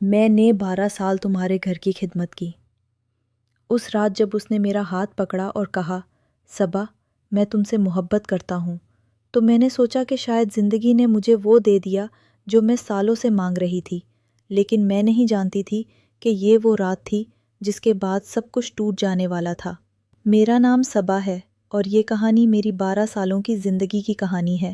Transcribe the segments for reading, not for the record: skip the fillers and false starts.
میں نے 12 سال تمہارے گھر کی خدمت کی۔ اس رات جب اس نے میرا ہاتھ پکڑا اور کہا، صبا میں تم سے محبت کرتا ہوں، تو میں نے سوچا کہ شاید زندگی نے مجھے وہ دے دیا جو میں سالوں سے مانگ رہی تھی، لیکن میں نہیں جانتی تھی کہ یہ وہ رات تھی جس کے بعد سب کچھ ٹوٹ جانے والا تھا۔ میرا نام صبا ہے اور یہ کہانی میری 12 سالوں کی زندگی کی کہانی ہے،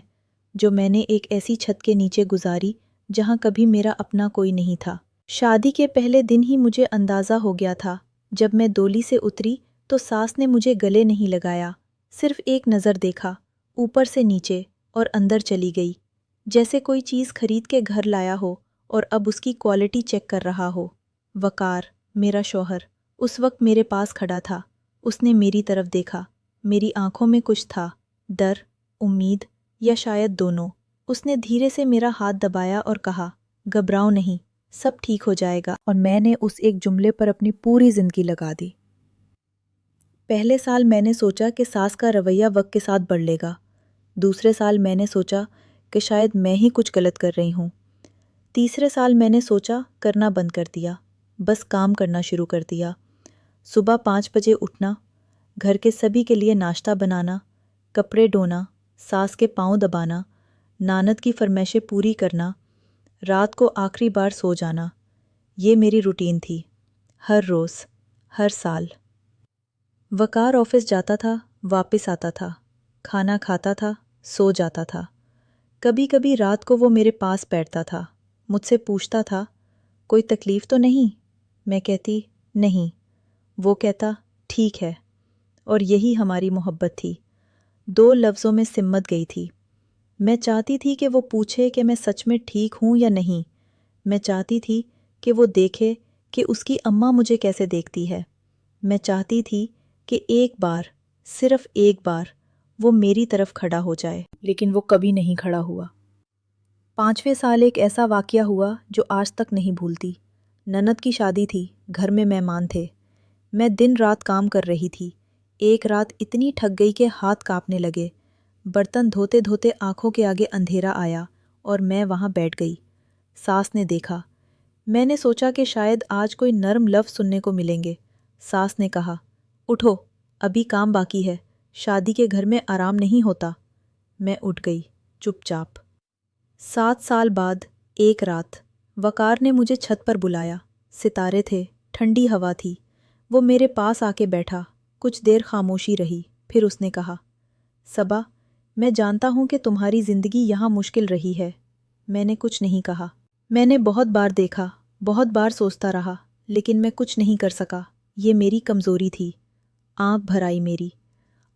جو میں نے ایک ایسی چھت کے نیچے گزاری جہاں کبھی میرا اپنا کوئی نہیں تھا۔ شادی کے پہلے دن ہی مجھے اندازہ ہو گیا تھا۔ جب میں ڈولی سے اتری تو ساس نے مجھے گلے نہیں لگایا، صرف ایک نظر دیکھا، اوپر سے نیچے، اور اندر چلی گئی، جیسے کوئی چیز خرید کے گھر لایا ہو اور اب اس کی کوالٹی چیک کر رہا ہو۔ وقار، میرا شوہر، اس وقت میرے پاس کھڑا تھا۔ اس نے میری طرف دیکھا، میری آنکھوں میں کچھ تھا، ڈر، امید، یا شاید دونوں۔ اس نے دھیرے سے میرا ہاتھ دبایا اور کہا، گھبراؤ نہیں، سب ٹھیک ہو جائے گا، اور میں نے اس ایک جملے پر اپنی پوری زندگی لگا دی۔ پہلے سال میں نے سوچا کہ ساس کا رویہ وقت کے ساتھ بڑھ لے گا۔ دوسرے سال میں نے سوچا کہ شاید میں ہی کچھ غلط کر رہی ہوں۔ تیسرے سال میں نے سوچا، کرنا بند کر دیا، بس کام کرنا شروع کر دیا۔ صبح 5 بجے اٹھنا، گھر کے سبھی کے لیے ناشتہ بنانا، کپڑے دھونا، ساس کے پاؤں دبانا، ناند کی فرمائشیں پوری کرنا، رات کو آخری بار سو جانا۔ یہ میری روٹین تھی، ہر روز، ہر سال۔ وقار آفس جاتا تھا، واپس آتا تھا، کھانا کھاتا تھا، سو جاتا تھا۔ کبھی کبھی رات کو وہ میرے پاس بیٹھتا تھا، مجھ سے پوچھتا تھا، کوئی تکلیف تو نہیں؟ میں کہتی، نہیں۔ وہ کہتا، ٹھیک ہے۔ اور یہی ہماری محبت تھی، 2 لفظوں میں سمٹ گئی تھی۔ میں چاہتی تھی کہ وہ پوچھے کہ میں سچ میں ٹھیک ہوں یا نہیں۔ میں چاہتی تھی کہ وہ دیکھے کہ اس کی اماں مجھے کیسے دیکھتی ہے۔ میں چاہتی تھی کہ ایک بار، صرف ایک بار، وہ میری طرف کھڑا ہو جائے، لیکن وہ کبھی نہیں کھڑا ہوا۔ 5ویں سال ایک ایسا واقعہ ہوا جو آج تک نہیں بھولتی۔ نند کی شادی تھی، گھر میں مہمان تھے۔ میں دن رات کام کر رہی تھی۔ ایک رات اتنی تھک گئی کہ ہاتھ کانپنے لگے۔ برتن دھوتے دھوتے آنکھوں کے آگے اندھیرا آیا اور میں وہاں بیٹھ گئی۔ ساس نے دیکھا۔ میں نے سوچا کہ شاید آج کوئی نرم لفظ سننے کو ملیں گے۔ ساس نے کہا، اٹھو، ابھی کام باقی ہے، شادی کے گھر میں آرام نہیں ہوتا۔ میں اٹھ گئی، چپ چاپ۔ 7 سال بعد ایک رات وقار نے مجھے چھت پر بلایا۔ ستارے تھے، ٹھنڈی ہوا تھی۔ وہ میرے پاس آ کے بیٹھا، کچھ دیر خاموشی رہی، پھر اس نے کہا، صبا میں جانتا ہوں کہ تمہاری زندگی یہاں مشکل رہی ہے۔ میں نے کچھ نہیں کہا۔ میں نے بہت بار دیکھا، بہت بار سوچتا رہا، لیکن میں کچھ نہیں کر سکا۔ یہ میری کمزوری تھی۔ آنکھ بھر آئی میری۔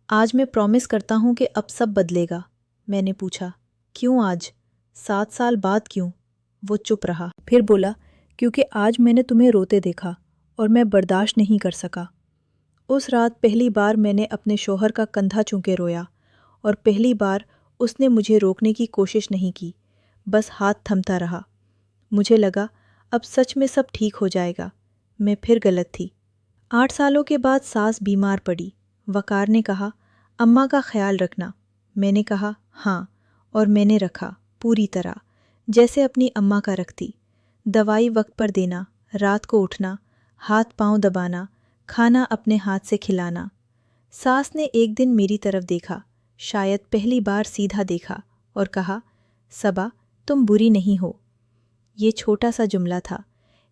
آج میں پرومس کرتا ہوں کہ اب سب بدلے گا۔ میں نے پوچھا، کیوں آج؟ 7 سال بعد کیوں؟ وہ چپ رہا، پھر بولا، کیونکہ آج میں نے تمہیں روتے دیکھا اور میں برداشت نہیں کر سکا۔ اس رات پہلی بار میں نے اپنے شوہر کا کندھا چوم کے رویا، اور پہلی بار اس نے مجھے روکنے کی کوشش نہیں کی، بس ہاتھ تھمتا رہا۔ مجھے لگا اب سچ میں سب ٹھیک ہو جائے گا۔ میں پھر غلط تھی۔ 8 سالوں کے بعد ساس بیمار پڑی۔ وقار نے کہا، اماں کا خیال رکھنا۔ میں نے کہا، ہاں، اور میں نے رکھا، پوری طرح، جیسے اپنی اماں کا رکھتی۔ دوائی وقت پر دینا، رات کو اٹھنا، ہاتھ پاؤں دبانا، کھانا اپنے ہاتھ سے کھلانا۔ ساس نے ایک دن میری طرف دیکھا، شاید پہلی بار سیدھا دیکھا، اور کہا، صبا تم بری نہیں ہو۔ یہ چھوٹا سا جملہ تھا،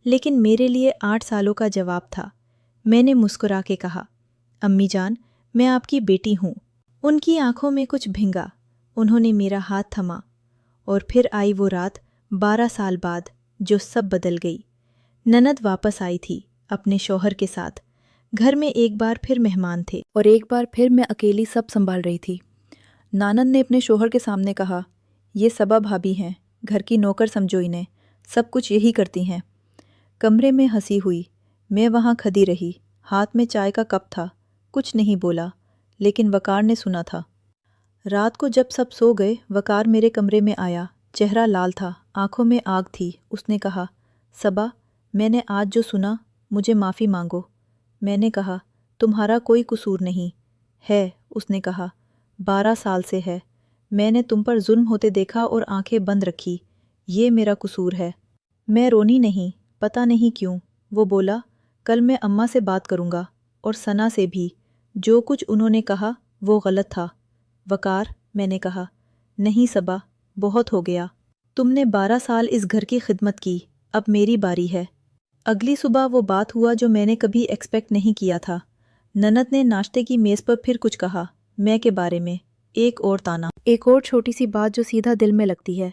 لیکن میرے لیے 8 سالوں کا جواب تھا۔ میں نے مسکرا کے کہا، امی جان میں آپ کی بیٹی ہوں۔ ان کی آنکھوں میں کچھ بھنگا، انہوں نے میرا ہاتھ تھما، اور پھر آئی وہ رات 12 سال بعد جو سب بدل گئی۔ نند واپس آئی تھی اپنے شوہر کے ساتھ۔ گھر میں ایک بار پھر مہمان تھے، اور ایک بار پھر میں اکیلی سب سنبھال رہی تھی۔ نانند نے اپنے شوہر کے سامنے کہا، یہ صبا بھابھی ہیں، گھر کی نوکر سمجھو انہیں، سب کچھ یہی کرتی ہیں۔ کمرے میں ہنسی ہوئی، میں وہاں کھڑی رہی، ہاتھ میں چائے کا کپ تھا، کچھ نہیں بولا، لیکن وقار نے سنا تھا۔ رات کو جب سب سو گئے، وقار میرے کمرے میں آیا، چہرہ لال تھا، آنکھوں میں آگ تھی۔ اس نے کہا، صبا میں نے آج جو سنا، مجھے معافی مانگو۔ میں نے کہا، تمہارا کوئی قصور نہیں ہے۔ اس نے کہا، 12 سال سے ہے، میں نے تم پر ظلم ہوتے دیکھا اور آنکھیں بند رکھی، یہ میرا قصور ہے۔ میں رونی نہیں، پتہ نہیں کیوں۔ وہ بولا، کل میں اماں سے بات کروں گا اور ثنا سے بھی، جو کچھ انہوں نے کہا وہ غلط تھا۔ وقار، میں نے کہا، نہیں صبا، بہت ہو گیا، تم نے 12 سال اس گھر کی خدمت کی، اب میری باری ہے۔ اگلی صبح وہ بات ہوا جو میں نے کبھی ایکسپیکٹ نہیں کیا تھا۔ ننت نے ناشتے کی میز پر پھر کچھ کہا، میں کے بارے میں، ایک اور تانا، ایک اور چھوٹی سی بات جو سیدھا دل میں لگتی ہے۔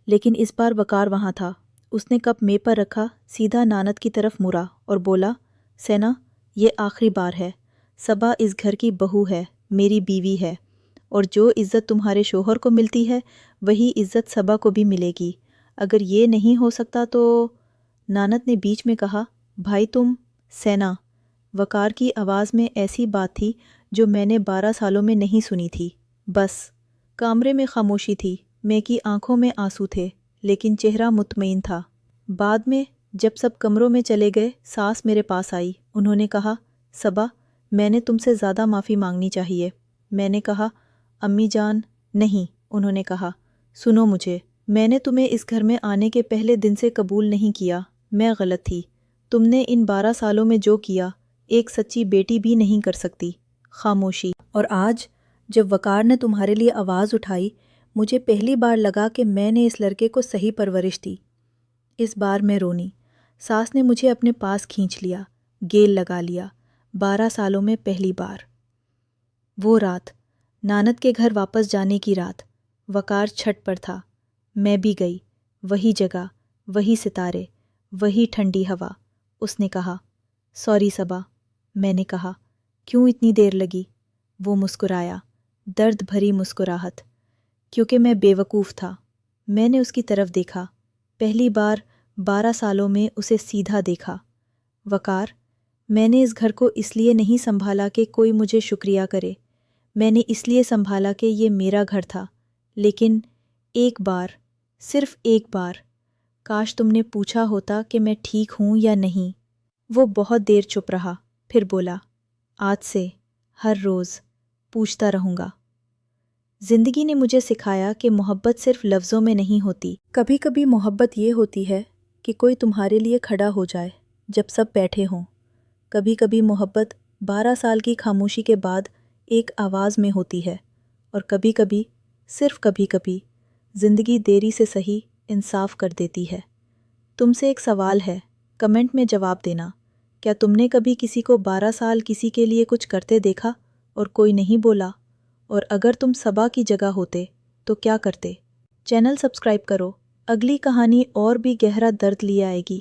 لیکن اس بار وقار وہاں تھا۔ اس نے کپ میز پر رکھا، سیدھا نانت کی طرف مڑا اور بولا، سینا، یہ آخری بار ہے۔ صبا اس گھر کی بہو ہے، میری بیوی ہے، اور جو عزت تمہارے شوہر کو ملتی ہے وہی عزت صبا کو بھی ملے گی۔ اگر یہ نہیں ہو سکتا تو… نانت نے بیچ میں کہا، بھائی تم… سینا۔ وقار کی آواز میں ایسی بات تھی جو میں نے 12 سالوں میں نہیں سنی تھی۔ بس کمرے میں خاموشی تھی، میں کی آنکھوں میں آنسو تھے، لیکن چہرہ مطمئن تھا۔ بعد میں جب سب کمروں میں چلے گئے، ساس میرے پاس آئی۔ انہوں نے کہا، صبا، میں نے تم سے زیادہ معافی مانگنی چاہیے۔ میں نے کہا، امی جان، نہیں۔ انہوں نے کہا، سنو مجھے، میں نے تمہیں اس گھر میں آنے کے پہلے دن سے قبول نہیں کیا، میں غلط تھی۔ تم نے ان 12 سالوں میں جو کیا، ایک سچی بیٹی بھی نہیں کر سکتی۔ خاموشی۔ اور آج جب وقار نے تمہارے لیے آواز اٹھائی، مجھے پہلی بار لگا کہ میں نے اس لڑکے کو صحیح پرورش دی۔ اس بار میں رونی۔ ساس نے مجھے اپنے پاس کھینچ لیا، گیل لگا لیا۔ 12 سالوں میں پہلی بار۔ وہ رات، نانت کے گھر واپس جانے کی رات، وقار چھت پر تھا، میں بھی گئی۔ وہی جگہ، وہی ستارے، وہی ٹھنڈی ہوا۔ اس نے کہا، سوری صبا۔ میں نے کہا، کیوں اتنی دیر لگی؟ وہ مسکرایا، درد بھری مسکراہٹ۔ کیونکہ میں بے وقوف تھا۔ میں نے اس کی طرف دیکھا، پہلی بار 12 سالوں میں اسے سیدھا دیکھا۔ وقار، میں نے اس گھر کو اس لیے نہیں سنبھالا کہ کوئی مجھے شکریہ کرے، میں نے اس لیے سنبھالا کہ یہ میرا گھر تھا۔ لیکن ایک بار، صرف ایک بار، کاش تم نے پوچھا ہوتا کہ میں ٹھیک ہوں یا نہیں۔ وہ بہت دیر چپ رہا، پھر بولا، آج سے ہر روز پوچھتا رہوں گا۔ زندگی نے مجھے سکھایا کہ محبت صرف لفظوں میں نہیں ہوتی، کبھی کبھی محبت یہ ہوتی ہے کہ کوئی تمہارے لیے کھڑا ہو جائے جب سب بیٹھے ہوں۔ کبھی کبھی محبت 12 سال کی خاموشی کے بعد ایک آواز میں ہوتی ہے، اور کبھی کبھی، صرف کبھی کبھی، زندگی دیری سے صحیح انصاف کر دیتی ہے۔ تم سے ایک سوال ہے، کمنٹ میں جواب دینا۔ کیا تم نے کبھی کسی کو 12 سال کسی کے لیے کچھ کرتے دیکھا اور کوئی نہیں بولا؟ اور اگر تم صبا کی جگہ ہوتے تو کیا کرتے؟ چینل سبسکرائب کرو، اگلی کہانی اور بھی گہرا درد لے آئے گی۔